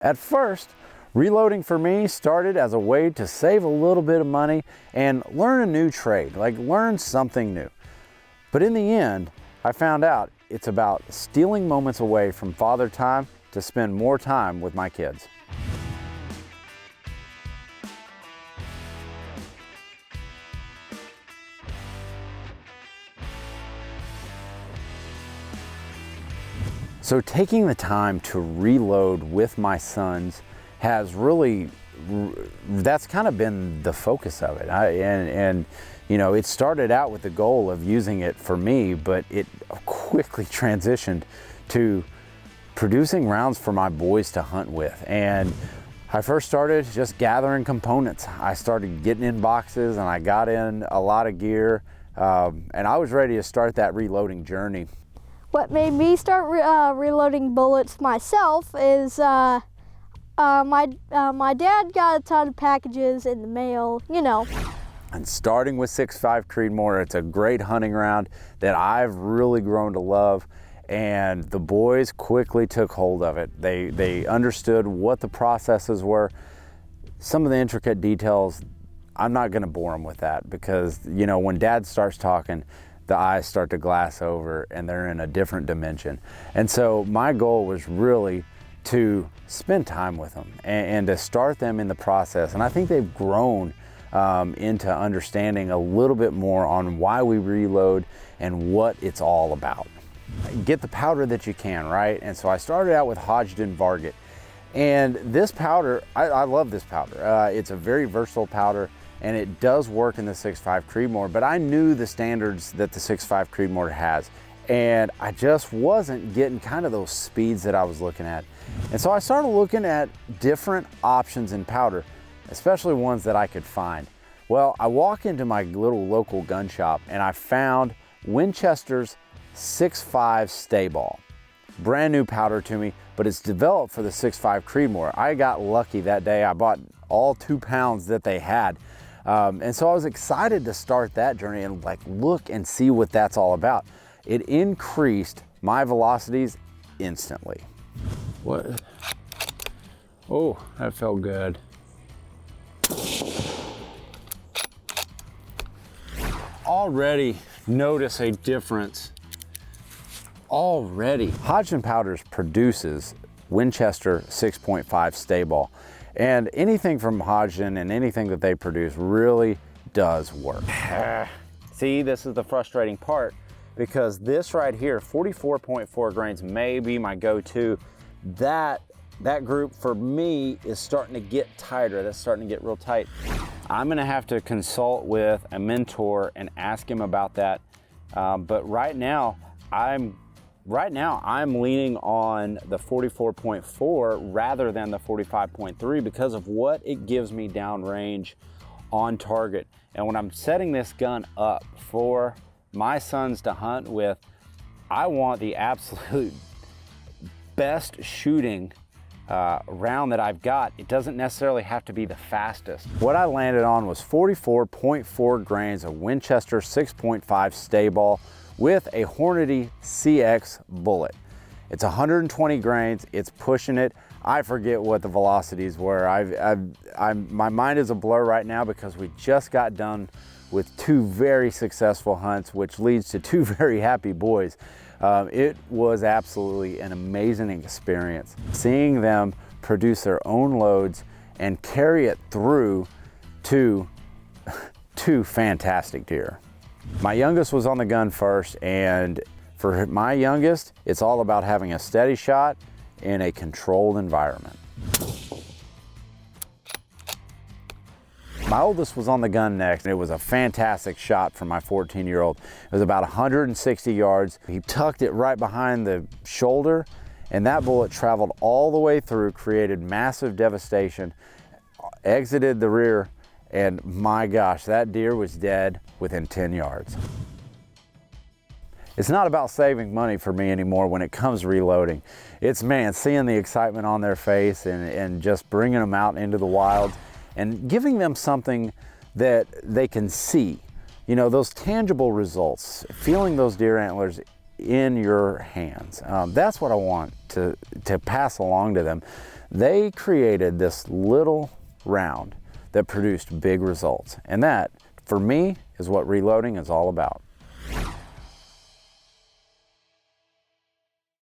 At first, reloading for me started as a way to save a little bit of money and learn a new trade, like learn something new. But in the end, I found out it's about stealing moments away from father time to spend more time with my kids. So taking the time to reload with my sons has really, that's kind of been the focus of it. And you know, it started out with the goal of using it for me, but it quickly transitioned to producing rounds for my boys to hunt with. And I first started just gathering components. I started getting in boxes and I got in a lot of gear, and I was ready to start that reloading journey. What made me start reloading bullets myself is my dad got a ton of packages in the mail, you know. And starting with 6.5 Creedmoor, it's a great hunting round that I've really grown to love, and the boys quickly took hold of it. They understood what the processes were. Some of the intricate details, I'm not gonna bore them with that, because you know, when Dad starts talking, the eyes start to glass over and they're in a different dimension. And so my goal was really to spend time with them and to start them in the process. And I think they've grown into understanding a little bit more on why we reload and what it's all about. Get the powder that you can, right? And so I started out with Hodgdon Varget. And this powder, I love this powder. It's a very versatile powder, and it does work in the 6.5 Creedmoor, but I knew the standards that the 6.5 Creedmoor has, and I just wasn't getting kind of those speeds that I was looking at. And so I started looking at different options in powder, especially ones that I could find. Well, I walk into my little local gun shop and I found Winchester's 6.5 Stay Ball. Brand new powder to me, but it's developed for the 6.5 Creedmoor. I got lucky that day. I bought all 2 pounds that they had. And so I was excited to start that journey and like look and see what that's all about. It increased my velocities instantly. What? Oh, that felt good. Already notice a difference. Already. Hodgdon Powders produces Winchester 6.5 Stay Ball. And anything from Hodgdon and anything that they produce really does work. See, this is the frustrating part, because this right here, 44.4 grains may be my go-to. That group for me is starting to get tighter. That's starting to get real tight. I'm gonna have to consult with a mentor and ask him about that. But right now I'm leaning on the 44.4 rather than the 45.3 because of what it gives me downrange on target. And when I'm setting this gun up for my sons to hunt with, I want the absolute best shooting round that I've got. It doesn't necessarily have to be the fastest. What I landed on was 44.4 grains of Winchester 6.5 Stay Ball with a Hornady CX bullet. It's 120 grains, it's pushing it. I forget what the velocities were. My mind is a blur right now because we just got done with 2 very successful hunts, which leads to 2 very happy boys. It was absolutely an amazing experience. Seeing them produce their own loads and carry it through to 2 fantastic deer. My youngest was on the gun first, and for my youngest, it's all about having a steady shot in a controlled environment. My oldest was on the gun next, and it was a fantastic shot for my 14-year-old. It was about 160 yards. He tucked it right behind the shoulder, and that bullet traveled all the way through, created massive devastation, exited the rear, and my gosh, that deer was dead within 10 yards. It's not about saving money for me anymore when it comes reloading. It's, man, seeing the excitement on their face and just bringing them out into the wilds and giving them something that they can see. You know, those tangible results, feeling those deer antlers in your hands. That's what I want to pass along to them. They created this little round that produced big results. And that, for me, is what reloading is all about.